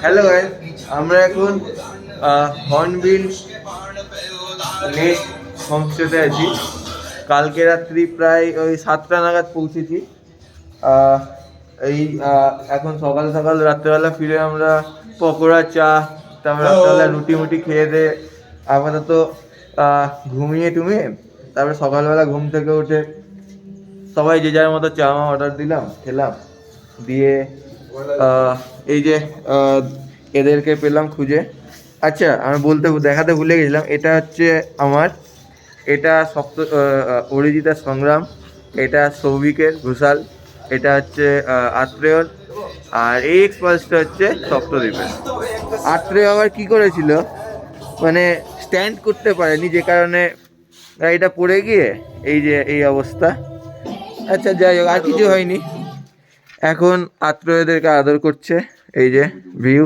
Hello guys, আমরা এখন hornbill next হোমস্টেতে আছি। কালকে রাত্রি প্রায় ওই 7টা নাগাদ পৌঁছেছি। এই এখন সকাল সকাল রাত্রেবেলা ফিরে আমরা পকোড়া, চা, তারপর রাত্রেবেলা রুটি মুটি খেয়ে দিয়ে আপাতত ঘুমিয়ে টুমিয়ে তারপরে সকালবেলা ঘুম থেকে উঠে সবাই যে যার মতো চা অর্ডার দিলাম, খেলাম। দিয়ে এই যে এদেরকে পেলাম খুঁজে। আচ্ছা, আমি দেখাতে ভুলে গেছিলাম, এটা হচ্ছে এটা অরিজিতার সংগ্রাম, এটা সৌভিকের ঘোষাল, এটা হচ্ছে আত্রেয়র, আর এই এক্সপালসটা হচ্ছে সপ্তদ্বীপের। আত্রেয় আবার কী করেছিল, মানে স্ট্যান্ড করতে পারেনি, যে কারণে গাড়িটা পড়ে গিয়ে এই অবস্থা। আচ্ছা, যাই হোক, আর কিছু হয়নি। এখন আত্রেয়দেরকে আদর করছে, এই যে ভিউ,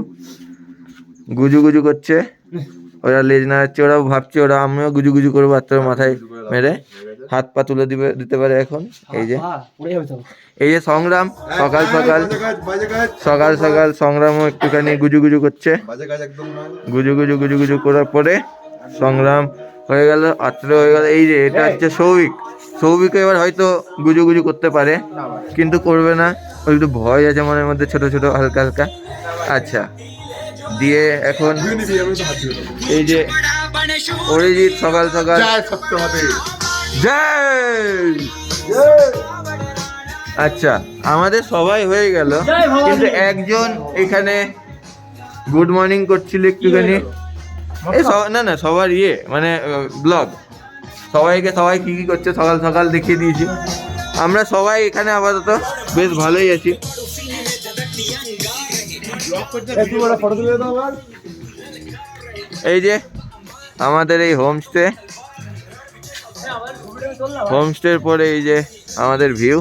গুজু গুজু করছে, ওরা লেজ নাড়াচ্ছে, ওরাও ভাবছে ওরা আমিও গুজু গুজু করবো আত্রেয় মাথায় মেরে, হাত পা তুলে দিতে পারে এখন। এই যে সংগ্রাম সকাল সকাল সংগ্রামও একটুখানি গুজু গুজু করছে। গুজু গুজু করার পরে সংগ্রাম হয়ে গেল, আত্রেয় হয়ে গেল। এই যে এটা হচ্ছে সৌভিক এবার হয়তো গুজু গুজু করতে পারে, কিন্তু করবে না, ওই একটু ভয় আছে মনের মধ্যে, ছোট ছোট হালকা হালকা। আচ্ছা, দিয়ে এখন এই যে অরিজিৎ সকাল আচ্ছা, আমাদের সবাই হয়ে গেল, কিন্তু একজন এখানে গুড মর্নিং করছিল একটুখানি। না সবার মানে ব্লগ, সবাই কি কি করছে সকাল সকাল দেখিয়ে দিয়েছি। আমরা সবাই এখানে আপাতত বেশ ভালোই আছি। এই যে আমাদের এই হোমস্টের পরে এই যে আমাদের ভিউ,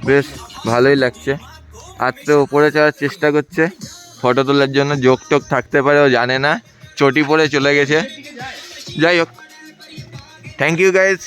বেশ ভালোই লাগছে। আজকে উপরে চড়ার চেষ্টা করছে ফটো তোলার জন্য, জোক টোক থাকতে পারে, ও জানে না, চটি পরে চলে গেছে। যাই হোক, থ্যাংক ইউ গাইজ।